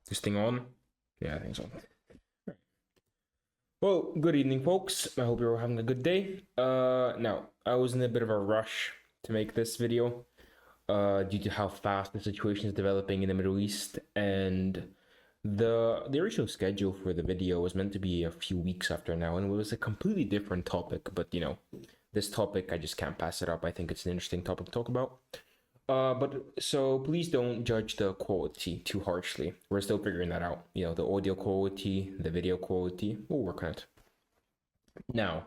This thing on? Yeah, I think so. Well, good evening, folks. I hope you're having a good day. Now, I was in a bit of a rush to make this video, due to how fast the situation is developing in the Middle East, and the original schedule for the video was meant to be a few weeks after now, and it was a completely different topic. But this topic I just can't pass it up. I think it's an interesting topic to talk about. But so please don't judge the quality too harshly. We're still figuring that out. The audio quality, the video quality, we'll work on it. Now,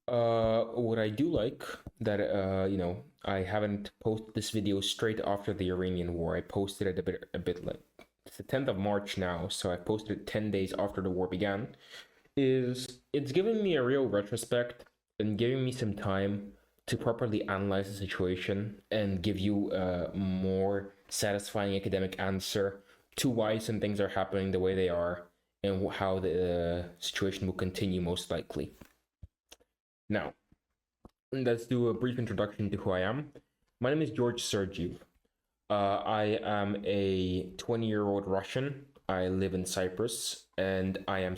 what I do like that I haven't posted this video straight after the Iranian war. I posted it a bit like it's the 10th of March now, so I posted it 10 days after the war began. It's giving me a real retrospect and giving me some time to properly analyze the situation and give you a more satisfying academic answer to why some things are happening the way they are and how the situation will continue most likely. Now, let's do a brief introduction to who I am. My name is George Sergiev. I am a 20-year-old Russian. I live in Cyprus, and I am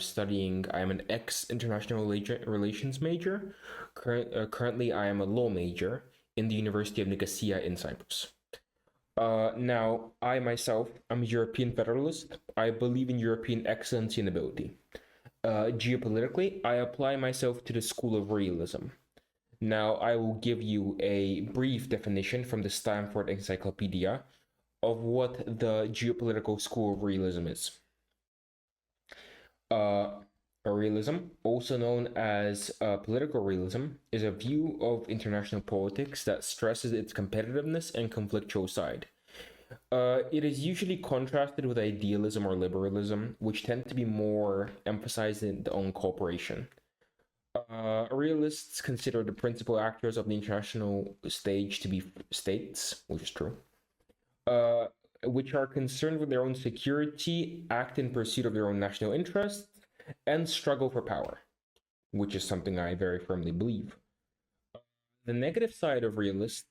an ex-international relations major. Currently, I am a law major in the University of Nicosia in Cyprus. Now, I myself, I'm a European federalist. I believe in European excellency and ability. Geopolitically, I apply myself to the school of realism. Now, I will give you a brief definition from the Stanford Encyclopedia of what the geopolitical school of realism is. Realism, also known as political realism, is a view of international politics that stresses its competitiveness and conflictual side. It is usually contrasted with idealism or liberalism, which tend to be more emphasized on cooperation. Realists consider the principal actors of the international stage to be states, which is true, which are concerned with their own security, act in pursuit of their own national interests, and struggle for power, which is something I very firmly believe. The negative side of realists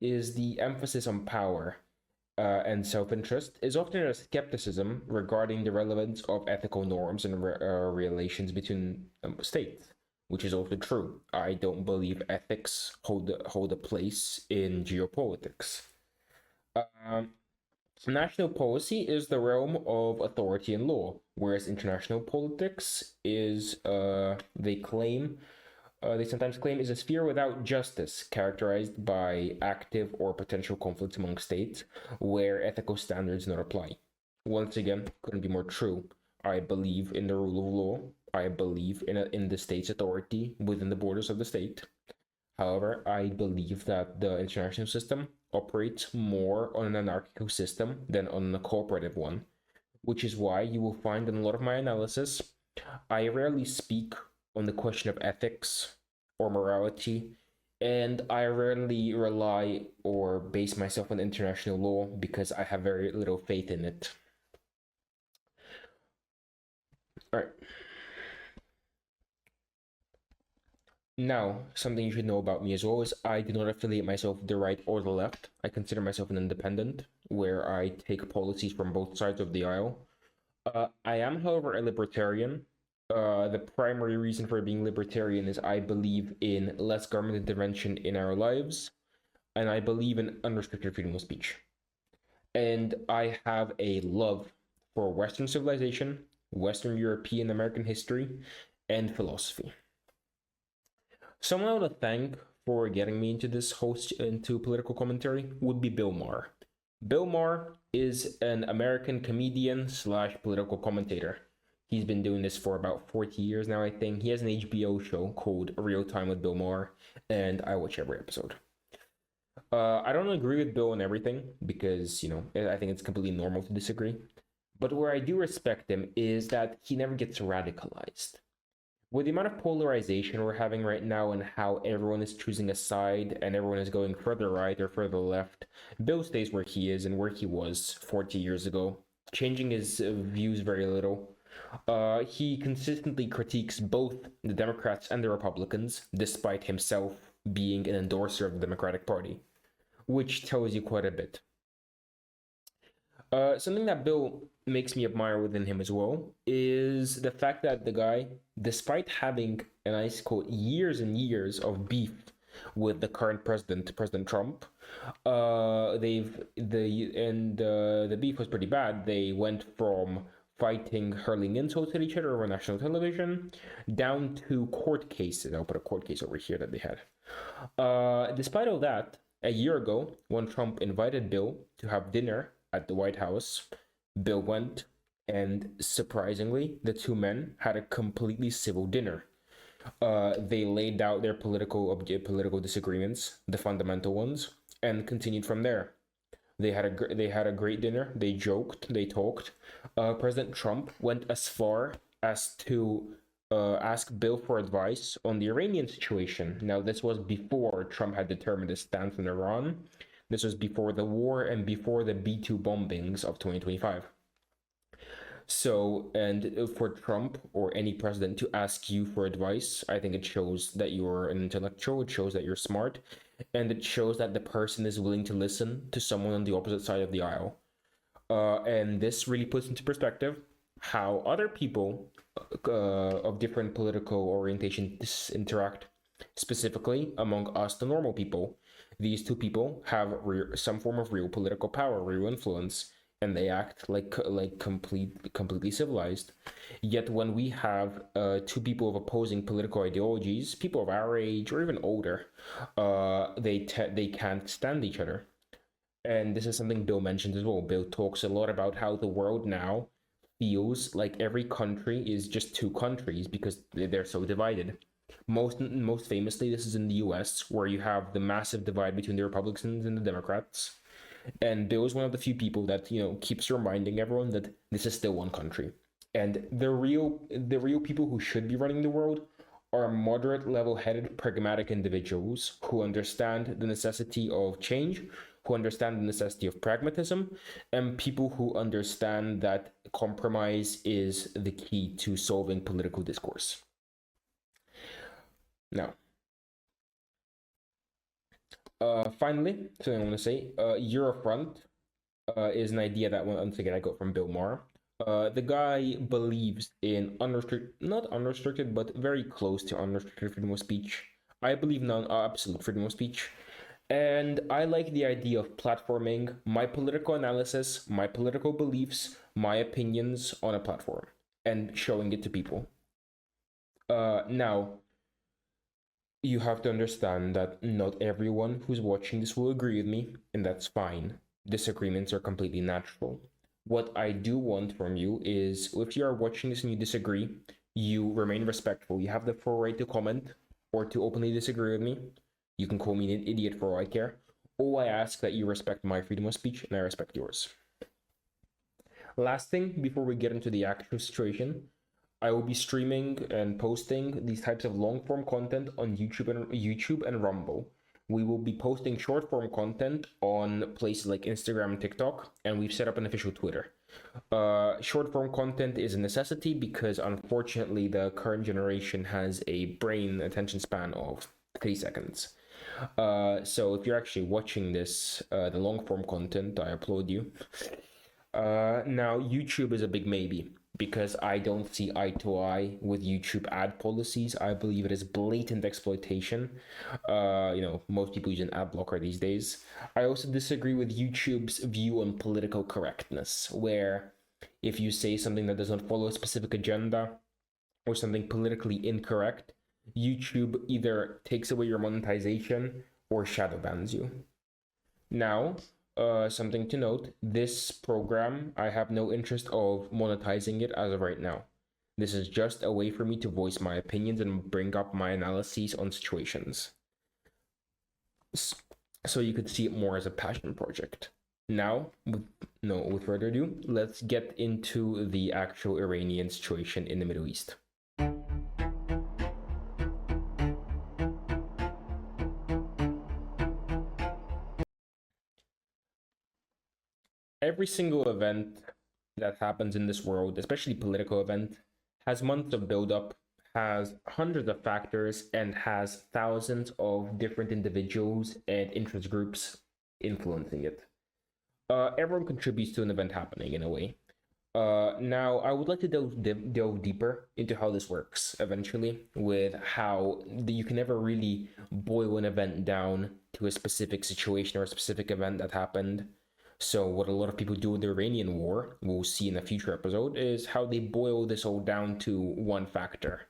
is the emphasis on power and self-interest is often a skepticism regarding the relevance of ethical norms and relations between states, which is also true. I don't believe ethics hold a place in geopolitics. National policy is the realm of authority and law, whereas international politics is, they sometimes claim, is a sphere without justice, characterized by active or potential conflicts among states, where ethical standards do not apply. Once again, couldn't be more true. I believe in the rule of law. I believe in the state's authority within the borders of the state. However, I believe that the international system operates more on an anarchical system than on a cooperative one, which is why you will find in a lot of my analysis, I rarely speak on the question of ethics or morality, and I rarely rely or base myself on international law because I have very little faith in it. All right. Now, something you should know about me as well is I do not affiliate myself with the right or the left. I consider myself an independent, where I take policies from both sides of the aisle. I am, however, a libertarian. The primary reason for being libertarian is I believe in less government intervention in our lives, and I believe in unrestricted freedom of speech. And I have a love for Western civilization, Western European American history, and philosophy. Someone I want to thank for getting me into political commentary would be Bill Maher. Bill Maher is an American comedian / political commentator. He's been doing this for about 40 years now, I think. He has an HBO show called Real Time with Bill Maher, and I watch every episode. I don't agree with Bill on everything because, I think it's completely normal to disagree. But where I do respect him is that he never gets radicalized. With the amount of polarization we're having right now and how everyone is choosing a side and everyone is going further right or further left, Bill stays where he is and where he was 40 years ago, changing his views very little. He consistently critiques both the Democrats and the Republicans, despite himself being an endorser of the Democratic Party, which tells you quite a bit. Something that Bill makes me admire within him as well is the fact that the guy, despite having, and I quote, years and years of beef with the current president, President Trump, the beef was pretty bad. They went from fighting, hurling insults at each other over national television, down to court cases. I'll put a court case over here that they had. Despite all that, a year ago, when Trump invited Bill to have dinner at the White House, Bill went, and surprisingly, the two men had a completely civil dinner. They laid out their political disagreements, the fundamental ones, and continued from there. They had a great dinner. They joked, they talked. President Trump went as far as to ask Bill for advice on the Iranian situation. Now, this was before Trump had determined his stance on Iran. This was before the war and before the B-2 bombings of 2025. So, and for Trump or any president to ask you for advice, I think it shows that you're an intellectual, it shows that you're smart, and it shows that the person is willing to listen to someone on the opposite side of the aisle. And this really puts into perspective how other people of different political orientations interact, specifically among us, the normal people. These two people have some form of real political power, real influence, and they act like completely civilized. Yet when we have two people of opposing political ideologies, people of our age or even older, they can't stand each other. And this is something Bill mentioned as well. Bill talks a lot about how the world now feels like every country is just two countries because they're so divided. Most famously, this is in the US, where you have the massive divide between the Republicans and the Democrats. And Bill is one of the few people that keeps reminding everyone that this is still one country. And the real people who should be running the world are moderate, level-headed, pragmatic individuals who understand the necessity of change, who understand the necessity of pragmatism, and people who understand that compromise is the key to solving political discourse. Now, finally, something I want to say, Eurofront is an idea that, once again, I got from Bill Maher. The guy believes in not unrestricted, but very close to unrestricted freedom of speech. I believe in absolute freedom of speech. And I like the idea of platforming my political analysis, my political beliefs, my opinions on a platform and showing it to people. Now, you have to understand that not everyone who's watching this will agree with me, and that's fine. Disagreements are completely natural. What I do want from you is, if you are watching this and you disagree, you remain respectful. You have the full right to comment or to openly disagree with me. You can call me an idiot for all I care. All I ask that you respect my freedom of speech and I respect yours. Last thing, before we get into the actual situation, I will be streaming and posting these types of long-form content on YouTube and Rumble. We will be posting short-form content on places like Instagram and TikTok, and we've set up an official Twitter. Short-form content is a necessity because, unfortunately, the current generation has a brain attention span of 3 seconds. So if you're actually watching this, the long-form content, I applaud you. Now, YouTube is a big maybe, because I don't see eye to eye with YouTube ad policies. I believe it is blatant exploitation. Most people use an ad blocker these days. I also disagree with YouTube's view on political correctness, where if you say something that does not follow a specific agenda or something politically incorrect, YouTube either takes away your monetization or shadow bans you. Now, something to note, this program, I have no interest of monetizing it as of right now. This is just a way for me to voice my opinions and bring up my analyses on situations. So you could see it more as a passion project. Now, with further ado, let's get into the actual Iranian situation in the Middle East. Every single event that happens in this world, especially political event, has months of buildup, has hundreds of factors, and has thousands of different individuals and interest groups influencing it. everyone contributes to an event happening in a way. Now, I would like to delve deeper into how this works eventually, with how you can never really boil an event down to a specific situation or a specific event that happened. So, what a lot of people do with the Iranian war, we'll see in a future episode, is how they boil this all down to one factor.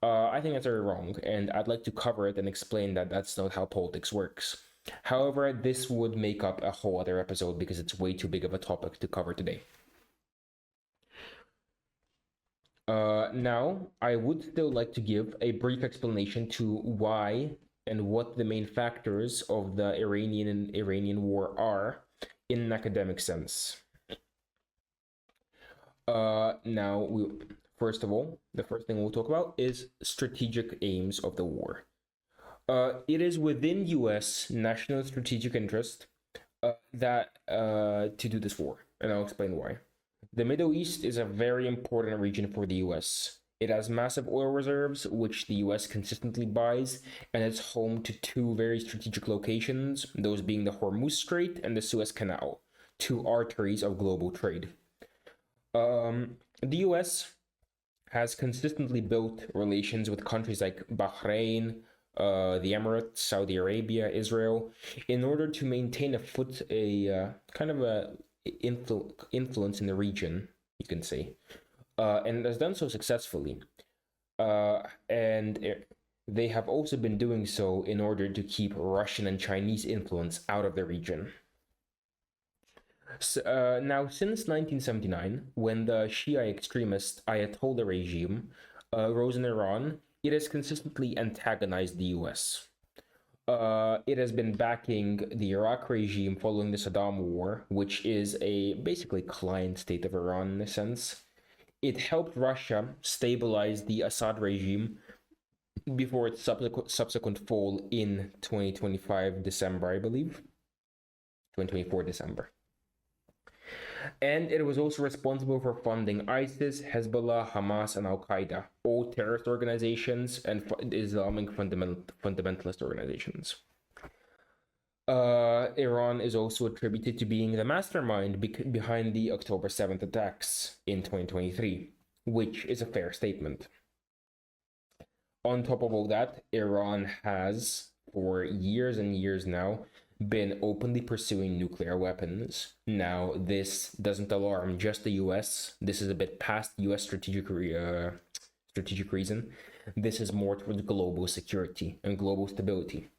I think that's very wrong, and I'd like to cover it and explain that that's not how politics works. However, this would make up a whole other episode because it's way too big of a topic to cover today. Now, I would still like to give a brief explanation to why and what the main factors of the Iranian war are in an academic sense. Now, first of all, the first thing we'll talk about is strategic aims of the war. It is within U.S. national strategic interest to do this war, and I'll explain why. The Middle East is a very important region for the US. It has massive oil reserves, which the US consistently buys, and it's home to two very strategic locations, those being the Hormuz Strait and the Suez Canal, two arteries of global trade. The US has consistently built relations with countries like Bahrain, the Emirates, Saudi Arabia, Israel, in order to maintain kind of a influence in the region, you can say, and has done so successfully. They have also been doing so in order to keep Russian and Chinese influence out of the region. So, now, since 1979, when the Shia extremist Ayatollah regime rose in Iran, it has consistently antagonized the US. It has been backing the Iraq regime following the Saddam War, which is a basically client state of Iran in a sense. It helped Russia stabilize the Assad regime before its subsequent fall in 2025 December, I believe. 2024 December. And it was also responsible for funding ISIS, Hezbollah, Hamas, and Al Qaeda, all terrorist organizations and Islamic fundamentalist organizations. Iran is also attributed to being the mastermind behind the October 7th attacks in 2023, which is a fair statement. On top of all that, Iran has, for years and years now, been openly pursuing nuclear weapons. Now, this doesn't alarm just the US. This is a bit past US strategic reason. This is more towards global security and global stability.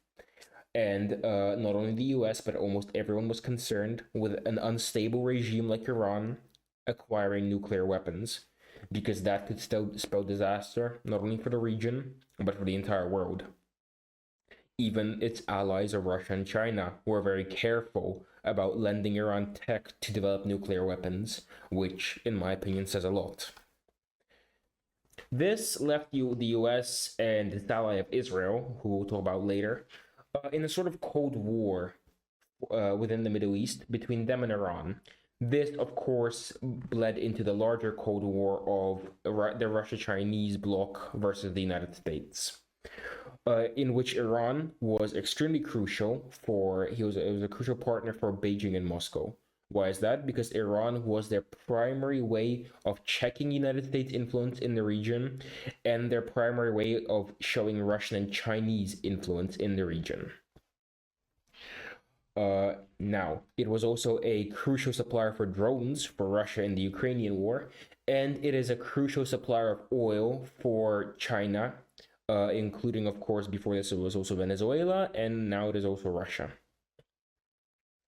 And not only the US, but almost everyone was concerned with an unstable regime like Iran acquiring nuclear weapons, because that could still spell disaster, not only for the region, but for the entire world. Even its allies of Russia and China were very careful about lending Iran tech to develop nuclear weapons, which, in my opinion, says a lot. This left the US and its ally of Israel, who we'll talk about later, in a sort of Cold War within the Middle East between them and Iran. This, of course, bled into the larger Cold War of the Russia-Chinese bloc versus the United States. In which Iran was extremely crucial it was a crucial partner for Beijing and Moscow. Why is that? Because Iran was their primary way of checking United States influence in the region, and their primary way of showing Russian and Chinese influence in the region. Now, it was also a crucial supplier for drones for Russia in the Ukrainian war, and it is a crucial supplier of oil for China, including, of course, before this it was also Venezuela, and now it is also Russia.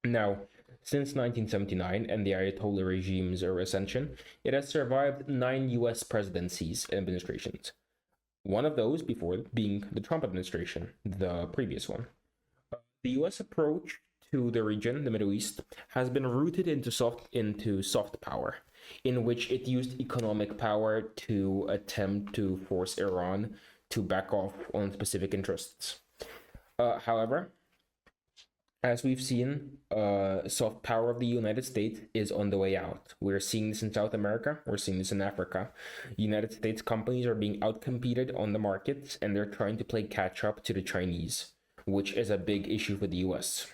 Now, since 1979 and the Ayatollah regime's ascension, it has survived 9 US presidencies and administrations. One of those before being the Trump administration, the previous one. The US approach to the region, the Middle East, has been rooted into soft power, in which it used economic power to attempt to force Iran to back off on specific interests. However, as we've seen, soft power of the United States is on the way out. We're seeing this in South America. We're seeing this in Africa. United States companies are being outcompeted on the markets, and they're trying to play catch up to the Chinese, which is a big issue for the US.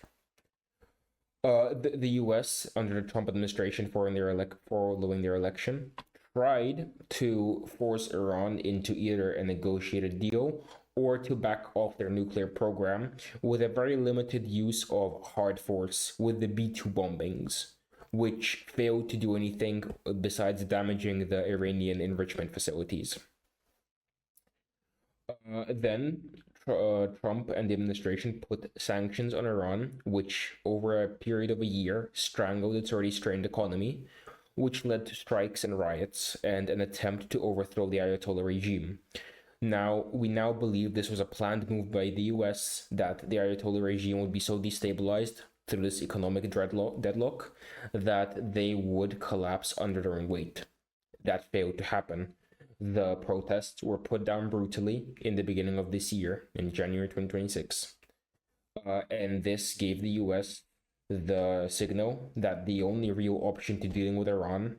The U.S. under the Trump administration following their election tried to force Iran into either a negotiated deal or to back off their nuclear program with a very limited use of hard force with the B-2 bombings, which failed to do anything besides damaging the Iranian enrichment facilities. Then Trump and the administration put sanctions on Iran, which over a period of a year strangled its already strained economy, which led to strikes and riots and an attempt to overthrow the Ayatollah regime. We now believe this was a planned move by the US, that the Ayatollah regime would be so destabilized through this economic deadlock that they would collapse under their own weight. That failed to happen. The protests were put down brutally in the beginning of this year, in January 2026. And this gave the US the signal that the only real option to dealing with Iran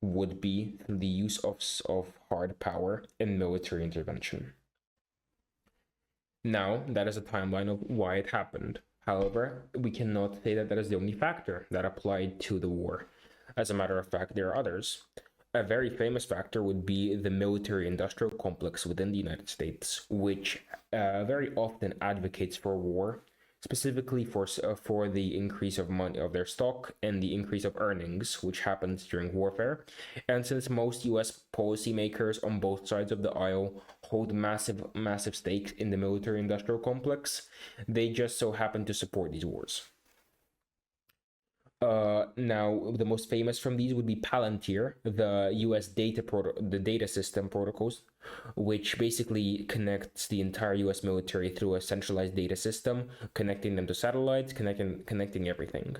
would be through the use of hard power and military intervention. Now, that is a timeline of why it happened. However, we cannot say that that is the only factor that applied to the war. As a matter of fact, there are others. A very famous factor would be the military-industrial complex within the United States, which very often advocates for war, specifically for the increase of money of their stock and the increase of earnings, which happens during warfare. And since most U.S. policymakers on both sides of the aisle hold massive stakes in the military-industrial complex, they just so happen to support these wars. Now, the most famous from these would be Palantir, the US data system protocols, which basically connects the entire US military through a centralized data system, connecting them to satellites, connecting everything.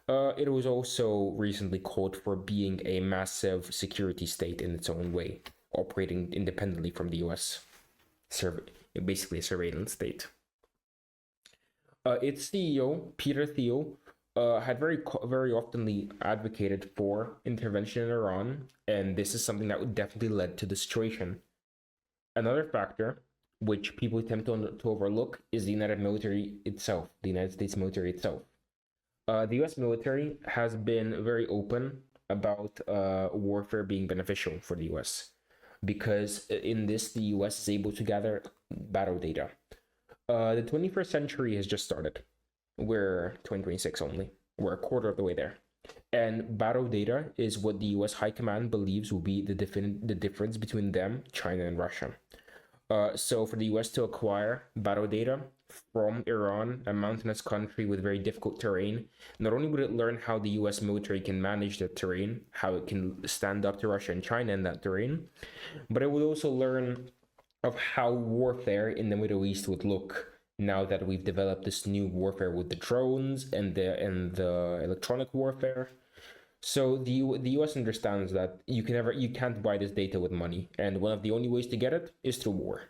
It was also recently called for being a massive security state in its own way, operating independently from the US, basically a surveillance state. Its CEO, Peter Thiel, had very oftenly advocated for intervention in Iran, and this is something that would definitely led to the situation. Another factor, which people attempt to overlook, is the United States military itself. The U.S. military has been very open about warfare being beneficial for the U.S. because in this, the U.S. is able to gather battle data. The 21st century has just started. We're 2026 only. We're a quarter of the way there. And battle data is what the US High Command believes will be the difference between them, China, and Russia. So for the US to acquire battle data from Iran, a mountainous country with very difficult terrain, not only would it learn how the US military can manage that terrain, how it can stand up to Russia and China in that terrain, but it would also learn of how warfare in the Middle East would look now that we've developed this new warfare with the drones and the electronic warfare. So the US understands that you can't buy this data with money, and one of the only ways to get it is through war.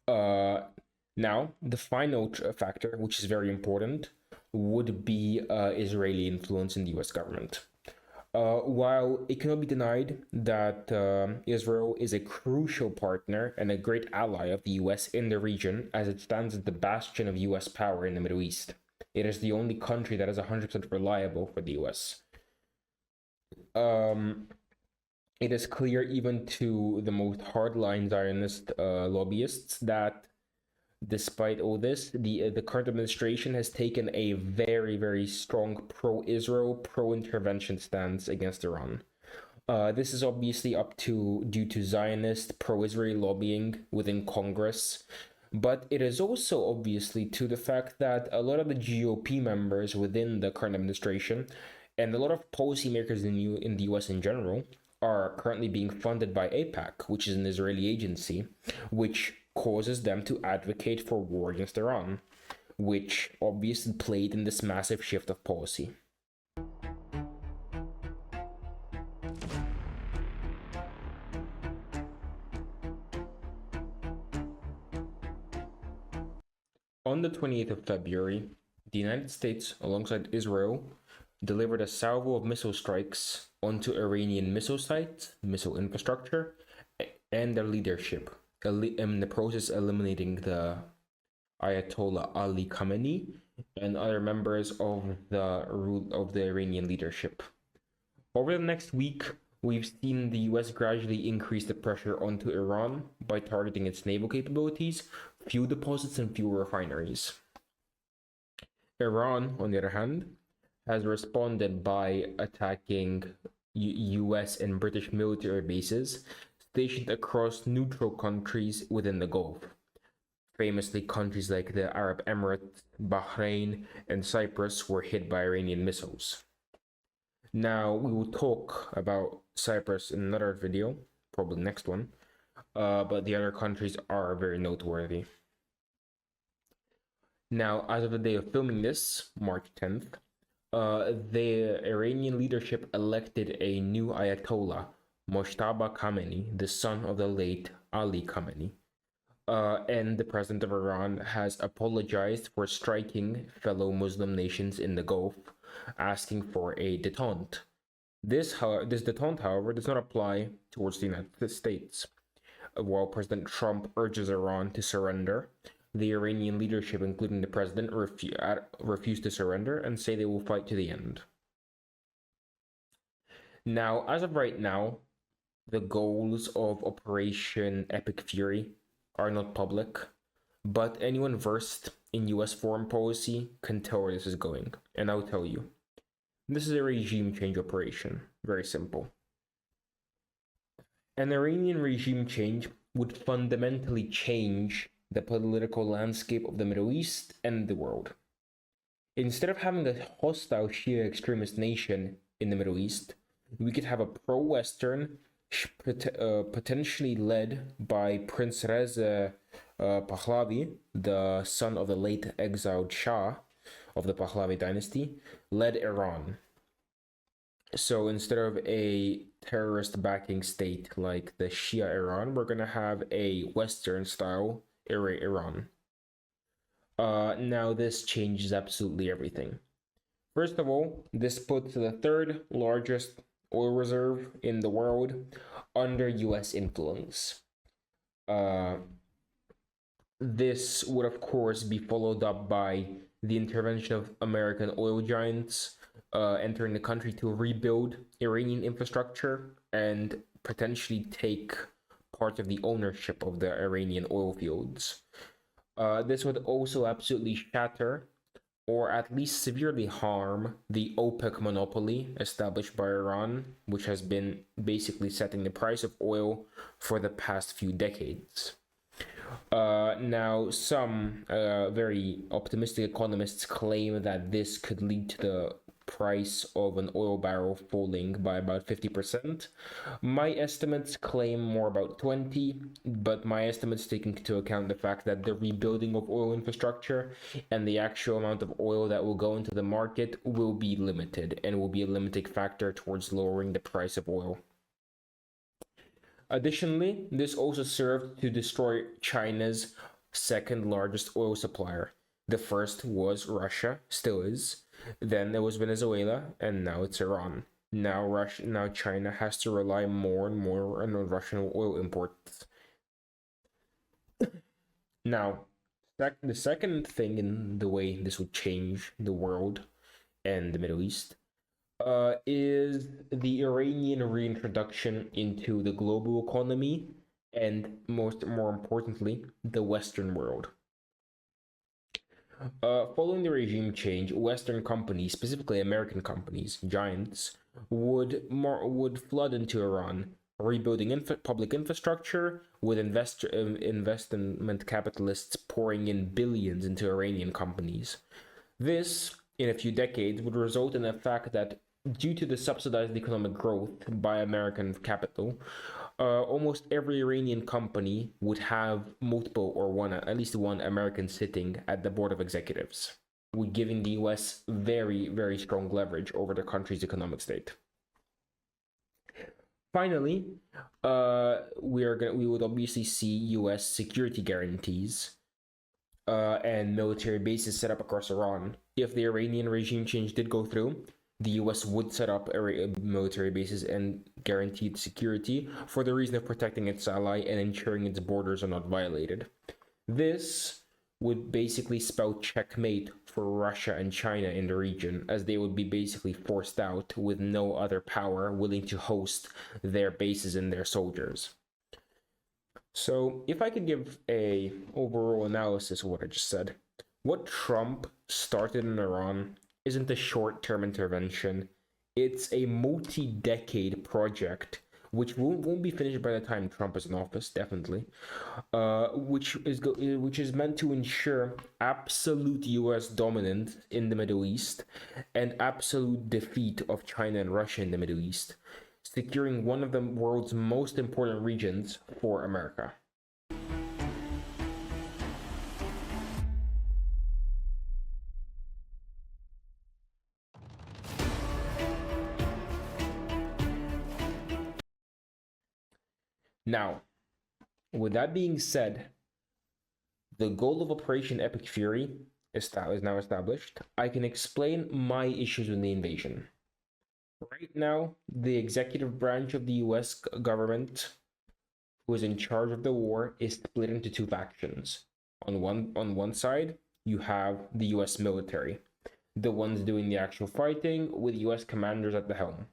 Now, the final factor, which is very important, would be Israeli influence in the US government. While it cannot be denied that Israel is a crucial partner and a great ally of the US in the region, as it stands as the bastion of US power in the Middle East. It is the only country that is 100% reliable for the US. It is clear even to the most hardline Zionist lobbyists that despite all this, the current administration has taken a very, very strong pro-Israel, pro-intervention stance against Iran. This is obviously due to Zionist pro-Israel lobbying within Congress, but it is also obviously to the fact that a lot of the GOP members within the current administration and a lot of policymakers in the US in general are currently being funded by AIPAC, which is an Israeli agency, which causes them to advocate for war against Iran, which obviously played in this massive shift of policy. On the 28th of February, the United States, alongside Israel, delivered a salvo of missile strikes onto Iranian missile sites, missile infrastructure, and their leadership, in the process eliminating the Ayatollah Ali Khamenei and other members of the Iranian leadership. Over the next week, we've seen the US gradually increase the pressure onto Iran by targeting its naval capabilities, fuel deposits, and fuel refineries. Iran, on the other hand, has responded by attacking US and British military bases stationed across neutral countries within the Gulf. Famously, countries like the Arab Emirates, Bahrain, and Cyprus were hit by Iranian missiles. Now, we will talk about Cyprus in another video, probably next one, but the other countries are very noteworthy. Now, as of the day of filming this, March 10th, the Iranian leadership elected a new Ayatollah, Mojtaba Khamenei, the son of the late Ali Khamenei. And the president of Iran has apologized for striking fellow Muslim nations in the Gulf, asking for a detente. This detente, however, does not apply towards the United States. While President Trump urges Iran to surrender, the Iranian leadership, including the president, refuse to surrender and say they will fight to the end. Now, as of right now, the goals of Operation Epic Fury are not public, but anyone versed in US foreign policy can tell where this is going, and I'll tell you. This is a regime change operation. Very simple. An Iranian regime change would fundamentally change the political landscape of the Middle East and the world. Instead of having a hostile Shia extremist nation in the Middle East, we could have a pro-Western, potentially led by Prince Reza Pahlavi, the son of the late exiled Shah of the Pahlavi dynasty, led Iran. So instead of a terrorist backing state like the Shia Iran, we're going to have a Western style Iran. Now this changes absolutely everything. First of all, this puts the third largest oil reserve in the world under US influence. This would, of course, be followed up by the intervention of American oil giants entering the country to rebuild Iranian infrastructure and potentially take part of the ownership of the Iranian oil fields. This would also absolutely shatter or at least severely harm the OPEC monopoly established by Iran, which has been basically setting the price of oil for the past few decades. Now, some very optimistic economists claim that this could lead to the price of an oil barrel falling by about 50%. My estimates claim more about 20, but my estimates take into account the fact that the rebuilding of oil infrastructure and the actual amount of oil that will go into the market will be limited and will be a limiting factor towards lowering the price of oil. Additionally, this also served to destroy China's second largest oil supplier. The first was Russia, still is. Then there was Venezuela, and now it's Iran. Now China has to rely more and more on Russian oil imports. Now, the second thing in the way this would change the world and the Middle East is the Iranian reintroduction into the global economy and more importantly, the Western world. Following the regime change, Western companies, specifically American companies, giants, would flood into Iran, rebuilding public infrastructure, with investment capitalists pouring in billions into Iranian companies. This, in a few decades, would result in the fact that due to the subsidized economic growth by American capital, almost every Iranian company would have multiple or at least one American sitting at the board of executives, giving the US very, very strong leverage over the country's economic state. Finally, we would obviously see US security guarantees and military bases set up across Iran. If the Iranian regime change did go through, the US would set up military bases and guaranteed security for the reason of protecting its ally and ensuring its borders are not violated. This would basically spell checkmate for Russia and China in the region, as they would be basically forced out with no other power willing to host their bases and their soldiers. So if I could give a overall analysis of what I just said, what Trump started in Iran isn't a short-term intervention. It's a multi-decade project which won't be finished by the time Trump is in office, definitely. Which is meant to ensure absolute U.S. dominance in the Middle East and absolute defeat of China and Russia in the Middle East, securing one of the world's most important regions for America. Now, with that being said, the goal of Operation Epic Fury is now established. I can explain my issues with the invasion. Right now, the executive branch of the US government, who is in charge of the war, is split into two factions. On one side, you have the US military, the ones doing the actual fighting, with US commanders at the helm.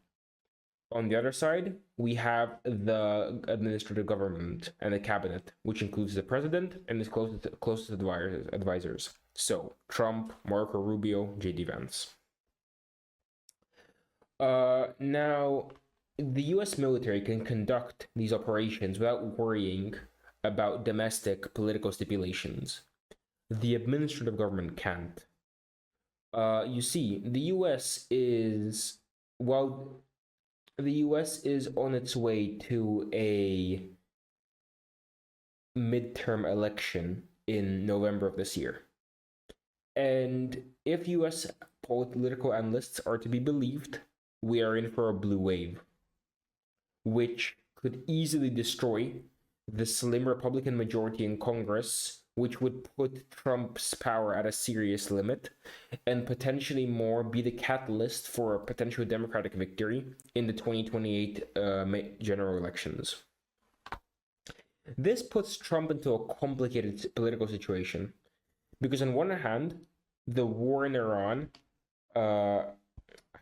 On the other side, we have the administrative government and the cabinet, which includes the president and his closest advisors. So Trump, Marco Rubio, J.D. Vance. Now, the U.S. military can conduct these operations without worrying about domestic political stipulations. The administrative government can't. You see, the U.S. is, well, the US is on its way to a midterm election in November of this year. And if US political analysts are to be believed, we are in for a blue wave, which could easily destroy the slim Republican majority in Congress, which would put Trump's power at a serious limit, and potentially more be the catalyst for a potential Democratic victory in the 2028 general elections. This puts Trump into a complicated political situation, because on one hand, the war in Iran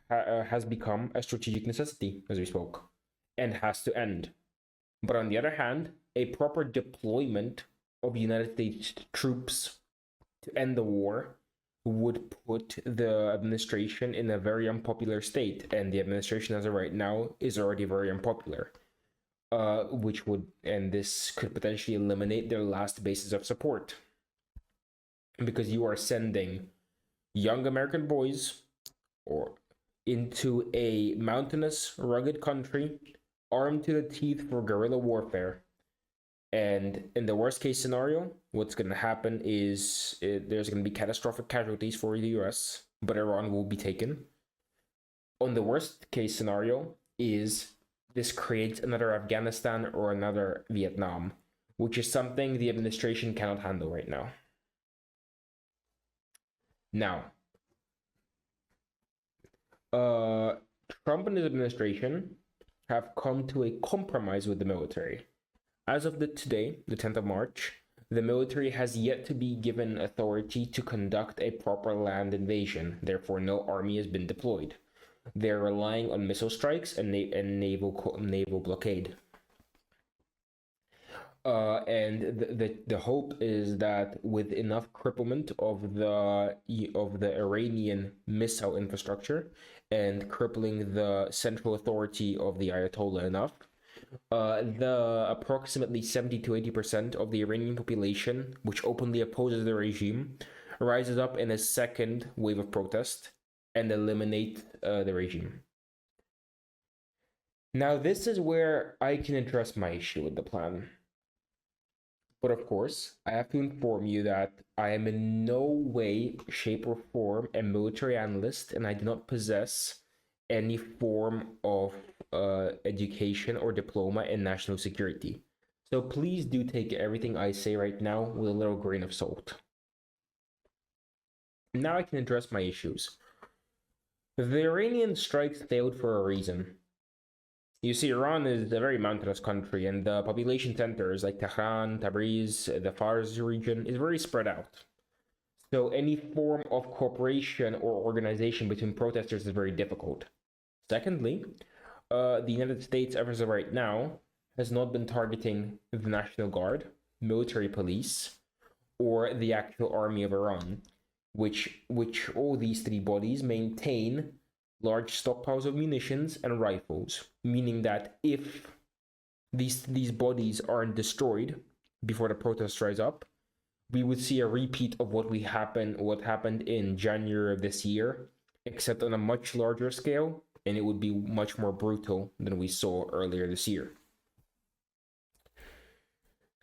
has become a strategic necessity, as we spoke, and has to end. But on the other hand, a proper deployment of United States troops to end the war would put the administration in a very unpopular state, and the administration as of right now is already very unpopular, and this could potentially eliminate their last basis of support, because you are sending young American boys into a mountainous, rugged country, armed to the teeth for guerrilla warfare. And in the worst case scenario, what's going to happen is there's going to be catastrophic casualties for the US, but Iran will be taken. On the worst case scenario is this creates another Afghanistan or another Vietnam, which is something the administration cannot handle right now. Now, Trump and his administration have come to a compromise with the military. As of today, the 10th of March, the military has yet to be given authority to conduct a proper land invasion. Therefore, no army has been deployed. They're relying on missile strikes and naval blockade. And the hope is that with enough cripplement of the Iranian missile infrastructure and crippling the central authority of the Ayatollah enough, the approximately 70 to 80% of the Iranian population, which openly opposes the regime, rises up in a second wave of protest and eliminate the regime. Now, this is where I can address my issue with the plan. But of course, I have to inform you that I am in no way, shape, or form a military analyst, and I do not possess any form of education or diploma in national security. So please do take everything I say right now with a little grain of salt. Now I can address my issues. The Iranian strikes failed for a reason. You see, Iran is a very mountainous country, and the population centers like Tehran, Tabriz, the Fars region is very spread out. So any form of cooperation or organization between protesters is very difficult. Secondly, the United States, as of right now, has not been targeting the National Guard, military police, or the actual army of Iran, which all these three bodies maintain large stockpiles of munitions and rifles, meaning that if these bodies aren't destroyed before the protest rise up, we would see a repeat of what happened in January of this year, except on a much larger scale, and it would be much more brutal than we saw earlier this year.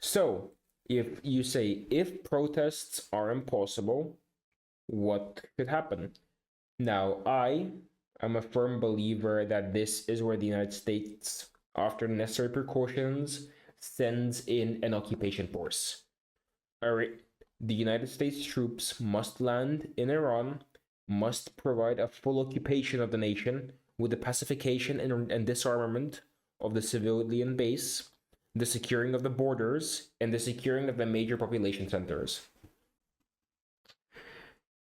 So, if you say if protests are impossible, what could happen? Now, I am a firm believer that this is where the United States, after necessary precautions, sends in an occupation force. All right, the United States troops must land in Iran, must provide a full occupation of the nation with the pacification and disarmament of the civilian base, the securing of the borders, and the securing of the major population centers.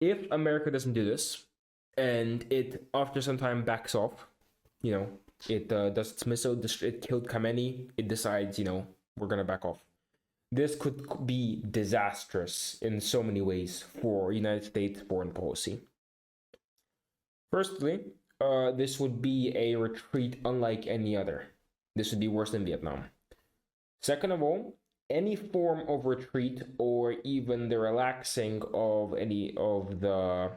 If America doesn't do this, and it after some time backs off, it does its missile, it killed Khamenei, it decides, we're gonna back off. This could be disastrous in so many ways for United States foreign policy. Firstly, this would be a retreat unlike any other. This would be worse than Vietnam. Second of all, any form of retreat or even the relaxing of any of the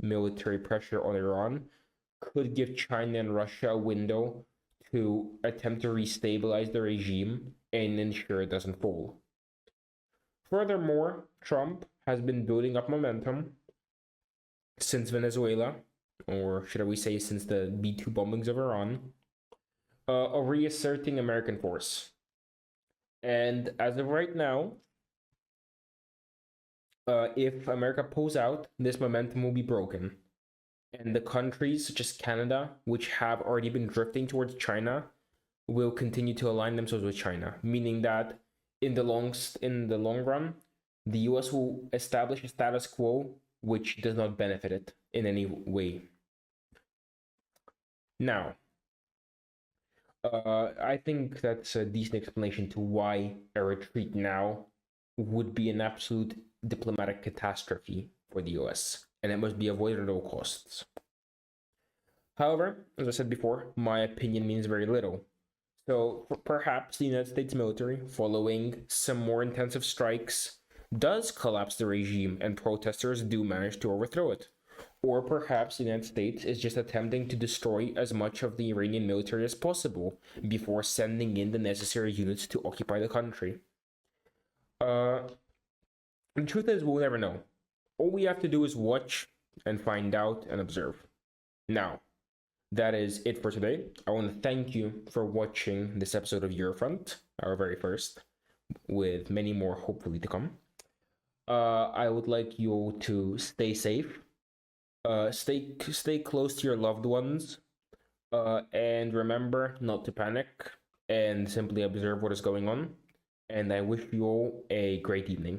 military pressure on Iran could give China and Russia a window to attempt to restabilize the regime and ensure it doesn't fall. Furthermore, Trump has been building up momentum since Venezuela, or should we say since the B-2 bombings of Iran, of reasserting American force. And as of right now, if America pulls out, this momentum will be broken. And the countries such as Canada, which have already been drifting towards China, will continue to align themselves with China, meaning that in the long run, the US will establish a status quo which does not benefit it in any way. Now, I think that's a decent explanation to why a retreat now would be an absolute diplomatic catastrophe for the US, and it must be avoided at all costs. However, as I said before, my opinion means very little. So perhaps the United States military, following some more intensive strikes, does collapse the regime and protesters do manage to overthrow it. Or perhaps the United States is just attempting to destroy as much of the Iranian military as possible before sending in the necessary units to occupy the country. The truth is, we'll never know. All we have to do is watch and find out and observe. Now, that is it for today. I want to thank you for watching this episode of Eurofront, our very first, with many more hopefully to come. I would like you all to stay safe, stay close to your loved ones, and remember not to panic and simply observe what is going on. And I wish you all a great evening.